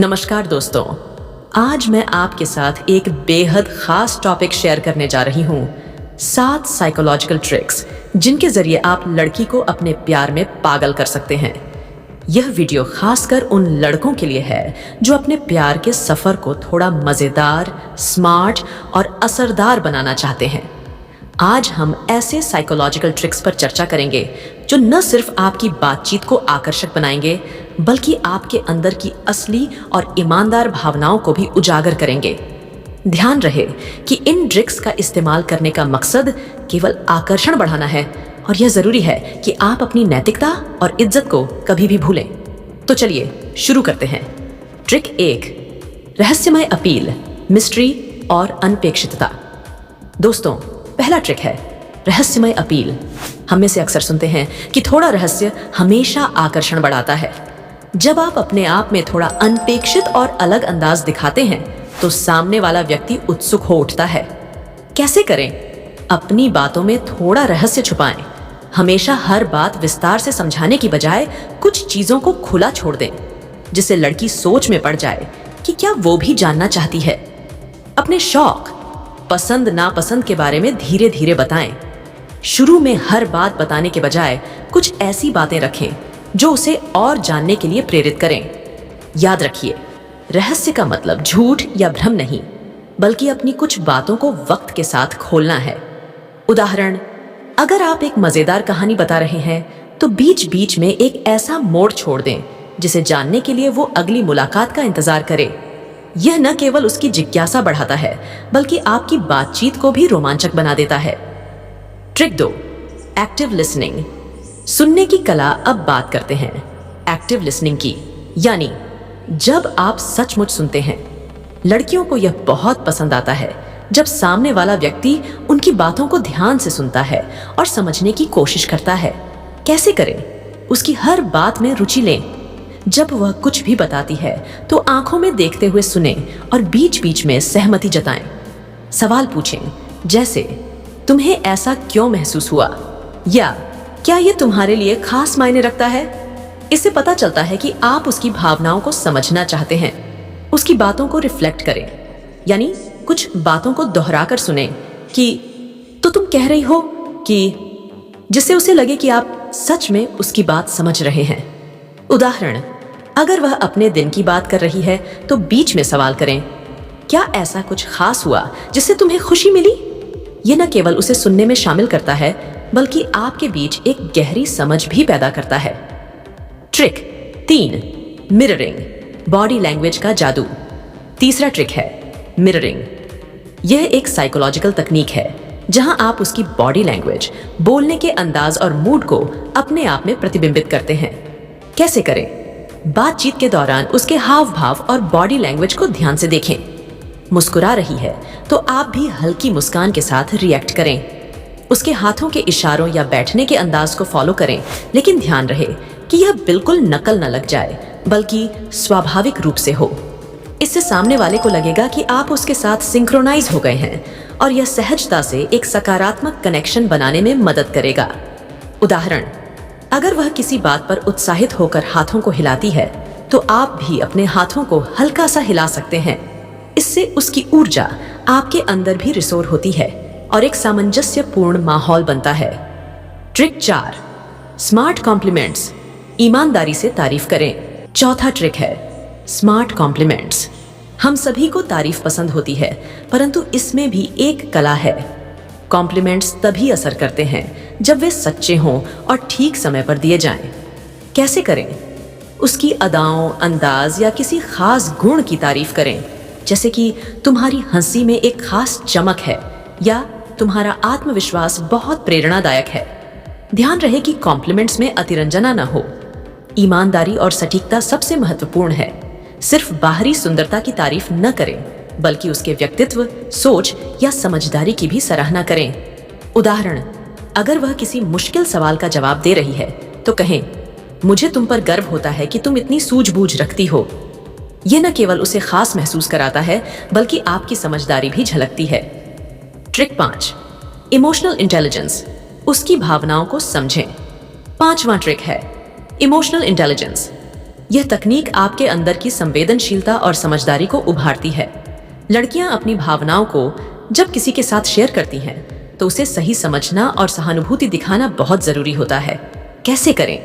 नमस्कार दोस्तों, आज मैं आपके साथ एक बेहद खास टॉपिक शेयर करने जा रही हूँ। 7 साइकोलॉजिकल ट्रिक्स जिनके जरिए आप लड़की को अपने प्यार में पागल कर सकते हैं। यह वीडियो खासकर उन लड़कों के लिए है जो अपने प्यार के सफर को थोड़ा मजेदार, स्मार्ट और असरदार बनाना चाहते हैं। आज हम ऐसे साइकोलॉजिकल ट्रिक्स पर चर्चा करेंगे जो न सिर्फ आपकी बातचीत को आकर्षक बनाएंगे बल्कि आपके अंदर की असली और ईमानदार भावनाओं को भी उजागर करेंगे। ध्यान रहे कि इन ट्रिक्स का इस्तेमाल करने का मकसद केवल आकर्षण बढ़ाना है और यह जरूरी है कि आप अपनी नैतिकता और इज्जत को कभी भी भूलें। तो चलिए शुरू करते हैं। ट्रिक 1, रहस्यमय अपील, मिस्ट्री और अनपेक्षितता। दोस्तों, पहला ट्रिक है रहस्यमय अपील। हम में से अक्सर सुनते हैं कि थोड़ा रहस्य हमेशा आकर्षण बढ़ाता है। जब आप अपने आप में थोड़ा अनपेक्षित और अलग अंदाज दिखाते हैं तो सामने वाला व्यक्ति उत्सुक हो उठता है। कैसे करें? अपनी बातों में थोड़ा रहस्य छुपाएं। हमेशा हर बात विस्तार से समझाने की बजाय कुछ चीजों को खुला छोड़ दें, जिससे लड़की सोच में पड़ जाए कि क्या वो भी जानना चाहती है। अपने शौक, पसंद नापसंद के बारे में धीरे धीरे बताएं। शुरू में हर बात बताने के बजाय कुछ ऐसी बातें रखें जो उसे और जानने के लिए प्रेरित करें। याद रखिए, रहस्य का मतलब झूठ या भ्रम नहीं, बल्कि अपनी कुछ बातों को वक्त के साथ खोलना है। उदाहरण, अगर आप एक मजेदार कहानी बता रहे हैं तो बीच बीच में एक ऐसा मोड़ छोड़ दें जिसे जानने के लिए वो अगली मुलाकात का इंतजार करे। यह न केवल उसकी जिज्ञासा बढ़ाता है बल्कि आपकी बातचीत को भी रोमांचक बना देता है। ट्रिक 2, एक्टिव लिसनिंग, सुनने की कला। अब बात करते हैं एक्टिव लिसनिंग की, यानी जब आप सचमुच सुनते हैं। लड़कियों को यह बहुत पसंद आता है जब सामने वाला व्यक्ति उनकी बातों को ध्यान से सुनता है और समझने की कोशिश करता है। कैसे करें? उसकी हर बात में रुचि लें। जब वह कुछ भी बताती है तो आंखों में देखते हुए सुने और बीच बीच में सहमति जताएं। सवाल पूछें, जैसे तुम्हें ऐसा क्यों महसूस हुआ, या क्या ये तुम्हारे लिए खास मायने रखता है। इससे पता चलता है कि आप उसकी भावनाओं को समझना चाहते हैं। उसकी बातों को रिफ्लेक्ट करें, यानी कुछ बातों को दोहरा कर सुने कि तो तुम कह रही हो कि, जिससे उसे लगे कि आप सच में उसकी बात समझ रहे हैं। उदाहरण, अगर वह अपने दिन की बात कर रही है तो बीच में सवाल करें, क्या ऐसा कुछ खास हुआ जिससे तुम्हें खुशी मिली। यह न केवल उसे सुनने में शामिल करता है बल्कि आपके बीच एक गहरी समझ भी पैदा करता है। ट्रिक 3, मिररिंग, बॉडी लैंग्वेज का जादू। तीसरा ट्रिक है मिररिंग। यह एक साइकोलॉजिकल तकनीक है जहां आप उसकी बॉडी लैंग्वेज, बोलने के अंदाज और मूड को अपने आप में प्रतिबिंबित करते हैं। कैसे करें? बातचीत के दौरान उसके हाव भाव और बॉडी लैंग्वेज को ध्यान से देखें। मुस्कुरा रही है तो आप भी हल्की मुस्कान के साथ रिएक्ट करें। उसके हाथों के इशारों या बैठने के अंदाज को फॉलो करें, लेकिन ध्यान रहे कि यह बिल्कुल नकल न लग जाए बल्कि स्वाभाविक रूप से हो। इससे सामने वाले को लगेगा कि आप उसके साथ सिंक्रोनाइज हो गए हैं और यह सहजता से एक सकारात्मक कनेक्शन बनाने में मदद करेगा। उदाहरण, अगर वह किसी बात पर उत्साहित होकर हाथों को हिलाती है तो आप भी अपने हाथों को हल्का सा हिला सकते हैं। इससे उसकी ऊर्जा आपके अंदर भी रिसोर होती है और एक सामंजस्यपूर्ण माहौल बनता है। ट्रिक 4, स्मार्ट कॉम्प्लीमेंट्स, ईमानदारी से तारीफ करें। चौथा ट्रिक है स्मार्ट कॉम्प्लीमेंट्स। हम सभी को तारीफ पसंद होती है, परंतु इसमें भी एक कला है। कॉम्प्लीमेंट्स तभी असर करते हैं जब वे सच्चे हों और ठीक समय पर दिए जाएं। कैसे करें? उसकी अदाओं, अंदाज या किसी खास गुण की तारीफ करें, जैसे कि तुम्हारी हंसी में एक खास चमक है या तुम्हारा आत्मविश्वास बहुत प्रेरणादायक है। ध्यान रहे कि कॉम्प्लीमेंट्स में अतिरंजना न हो। ईमानदारी और सटीकता सबसे महत्वपूर्ण है। सिर्फ बाहरी सुंदरता की तारीफ न करें बल्कि उसके व्यक्तित्व, सोच या समझदारी की भी सराहना करें। उदाहरण, अगर वह किसी मुश्किल सवाल का जवाब दे रही है तो कहें, मुझे तुम पर गर्व होता है कि तुम इतनी सूझबूझ रखती हो। यह न केवल उसे खास महसूस कराता है बल्कि आपकी समझदारी भी झलकती है। ट्रिक 5, इमोशनल इंटेलिजेंस, उसकी भावनाओं को समझें। 5वां ट्रिक है इमोशनल इंटेलिजेंस। यह तकनीक आपके अंदर की संवेदनशीलता और समझदारी को उभारती है। लड़कियां अपनी भावनाओं को जब किसी के साथ शेयर करती हैं तो उसे सही समझना और सहानुभूति दिखाना बहुत जरूरी होता है। कैसे करें?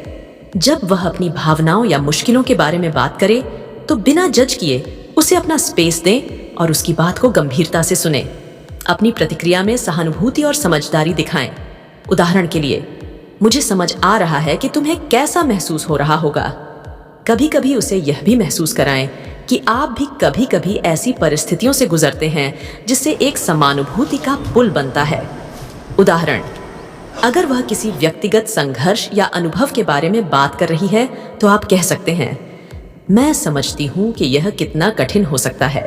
जब वह अपनी भावनाओं या मुश्किलों के बारे में बात करे तो बिना जज किए उसे अपना स्पेस दें और उसकी बात को गंभीरता से सुने। अपनी प्रतिक्रिया में सहानुभूति और समझदारी दिखाएं। उदाहरण के लिए, मुझे समझ आ रहा है कि तुम्हें कैसा महसूस हो रहा होगा। कभी कभी उसे यह भी महसूस कराएं कि आप भी कभी कभी ऐसी परिस्थितियों से गुजरते हैं जिससे एक समानुभूति का पुल बनता है। उदाहरण, अगर वह किसी व्यक्तिगत संघर्ष या अनुभव के बारे में बात कर रही है तो आप कह सकते हैं, मैं समझती हूँ कि यह कितना कठिन हो सकता है,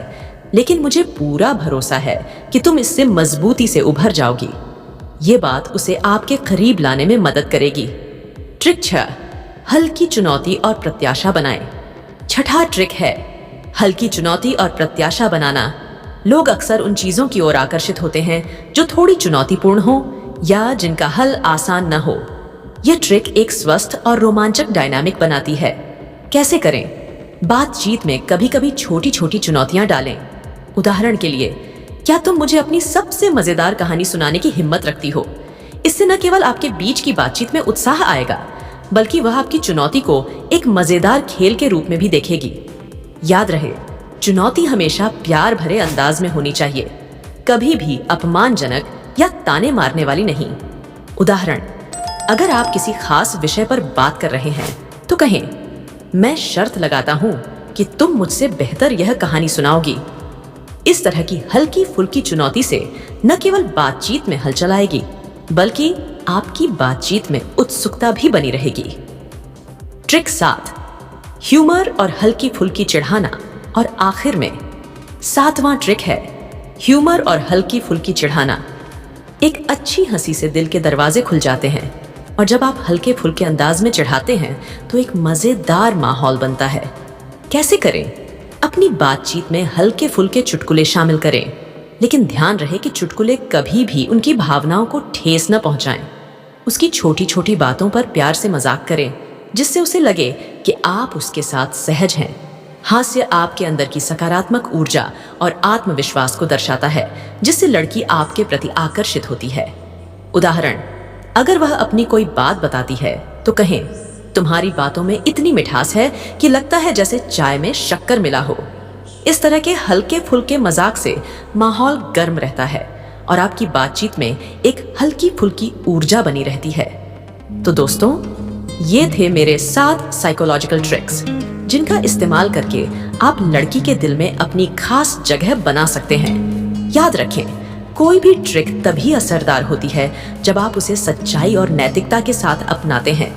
लेकिन मुझे पूरा भरोसा है कि तुम इससे मजबूती से उभर जाओगी। ये बात उसे आपके करीब लाने में मदद करेगी। ट्रिक 6, हल्की चुनौती और प्रत्याशा बनाएं। छठा ट्रिक है हल्की चुनौती और प्रत्याशा बनाना। लोग अक्सर उन चीजों की ओर आकर्षित होते हैं जो थोड़ी चुनौतीपूर्ण हो या जिनका हल आसान न हो। यह ट्रिक एक स्वस्थ और रोमांचक डायनामिक बनाती है। कैसे करें? बातचीत में कभी कभी छोटी छोटी चुनौतियां डालें। उदाहरण के लिए, क्या तुम मुझे अपनी सबसे मजेदार कहानी सुनाने की हिम्मत रखती हो? इससे न केवल आपके बीच की बातचीत में उत्साह आएगा, बल्कि वह आपकी चुनौती को एक मजेदार खेल के रूप में भी देखेगी। याद रहे, चुनौती हमेशा प्यार भरे अंदाज में होनी चाहिए, कभी भी अपमानजनक या ताने मारने वाली नहीं। उदाहरण, अगर आप किसी खास विषय पर बात कर रहे हैं तो कहें, मैं शर्त लगाता हूं कि तुम मुझसे बेहतर यह कहानी सुनाओगी। इस तरह की हल्की फुल्की चुनौती से न केवल बातचीत में हलचल आएगी, बल्कि आपकी बातचीत में उत्सुकता भी बनी रहेगी। ट्रिक 7, ह्यूमर और हल्की फुल्की चिढ़ाना। और आखिर में 7वां ट्रिक है ह्यूमर और हल्की फुल्की चिढ़ाना। एक अच्छी हंसी से दिल के दरवाजे खुल जाते हैं, और जब आप हल्के फुल्के अंदाज में चिढ़ाते हैं तो एक मजेदार माहौल बनता है। कैसे करें? अपनी बातचीत में हल्के फुल्के चुटकुले शामिल करें, लेकिन ध्यान रहे कि चुटकुले कभी भी उनकी भावनाओं को ठेस न पहुंचाएं। उसकी छोटी छोटी बातों पर प्यार से मजाक करें, जिससे उसे लगे कि आप उसके साथ सहज हैं। हास्य आपके अंदर की सकारात्मक ऊर्जा और आत्मविश्वास को दर्शाता है, जिससे लड़की आपके प्रति आकर्षित होती है। उदाहरण, अगर वह अपनी कोई बात बताती है तो कहें, तुम्हारी बातों में इतनी मिठास है कि लगता है जैसे चाय में शक्कर मिला हो। इस तरह के हल्के फुल्के मजाक से माहौल गर्म रहता है और आपकी बातचीत में एक हल्की फुल्की ऊर्जा बनी रहती है। तो दोस्तों, ये थे मेरे 7 साइकोलॉजिकल ट्रिक्स, जिनका इस्तेमाल करके आप लड़की के दिल में अपनी खास जगह बना सकते हैं। याद रखें, कोई भी ट्रिक तभी असरदार होती है जब आप उसे सच्चाई और नैतिकता के साथ अपनाते हैं।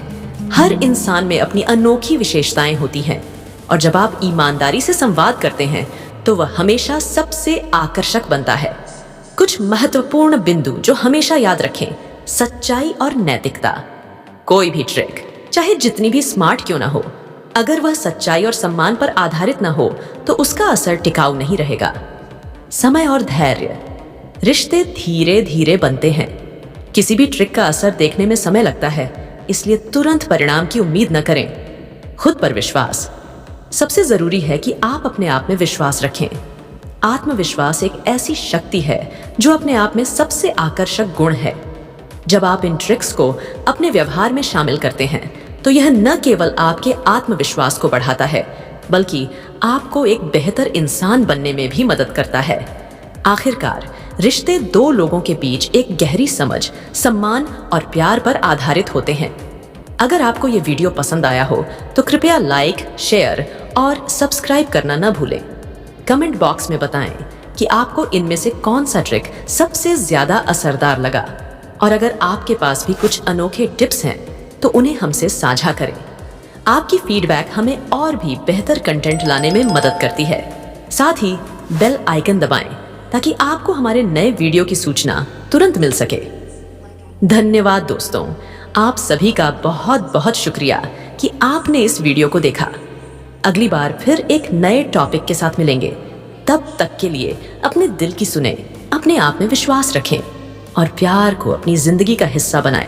हर इंसान में अपनी अनोखी विशेषताएं होती हैं, और जब आप ईमानदारी से संवाद करते हैं तो वह हमेशा सबसे आकर्षक बनता है। कुछ महत्वपूर्ण बिंदु जो हमेशा याद रखें: सच्चाई और नैतिकता। कोई भी ट्रिक, चाहे जितनी भी स्मार्ट क्यों ना हो, अगर वह सच्चाई और सम्मान पर आधारित ना हो तो उसका असर टिकाऊ नहीं रहेगा। समय और धैर्य, रिश्ते धीरे धीरे बनते हैं। किसी भी ट्रिक का असर देखने में समय लगता है, इसलिए तुरंत परिणाम की उम्मीद न करें। खुद पर विश्वास, सबसे जरूरी है कि आप अपने आप में विश्वास रखें। आत्मविश्वास एक ऐसी शक्ति है जो अपने आप में सबसे आकर्षक गुण है। जब आप इन ट्रिक्स को अपने व्यवहार में शामिल करते हैं तो यह न केवल आपके आत्मविश्वास को बढ़ाता है, बल्कि आपको एक बेहतर इंसान बनने में भी मदद करता है। आखिरकार, रिश्ते 2 लोगों के बीच एक गहरी समझ, सम्मान और प्यार पर आधारित होते हैं। अगर आपको ये वीडियो पसंद आया हो तो कृपया लाइक, शेयर और सब्सक्राइब करना न भूलें। कमेंट बॉक्स में बताएं कि आपको इनमें से कौन सा ट्रिक सबसे ज्यादा असरदार लगा, और अगर आपके पास भी कुछ अनोखे टिप्स हैं तो उन्हें हमसे साझा करें। आपकी फीडबैक हमें और भी बेहतर कंटेंट लाने में मदद करती है। साथ ही बेल आइकन दबाएं ताकि आपको हमारे नए वीडियो की सूचना तुरंत मिल सके। धन्यवाद दोस्तों, आप सभी का बहुत बहुत शुक्रिया कि आपने इस वीडियो को देखा। अगली बार फिर एक नए टॉपिक के साथ मिलेंगे। तब तक के लिए अपने दिल की सुने, अपने आप में विश्वास रखें और प्यार को अपनी जिंदगी का हिस्सा बनाएं।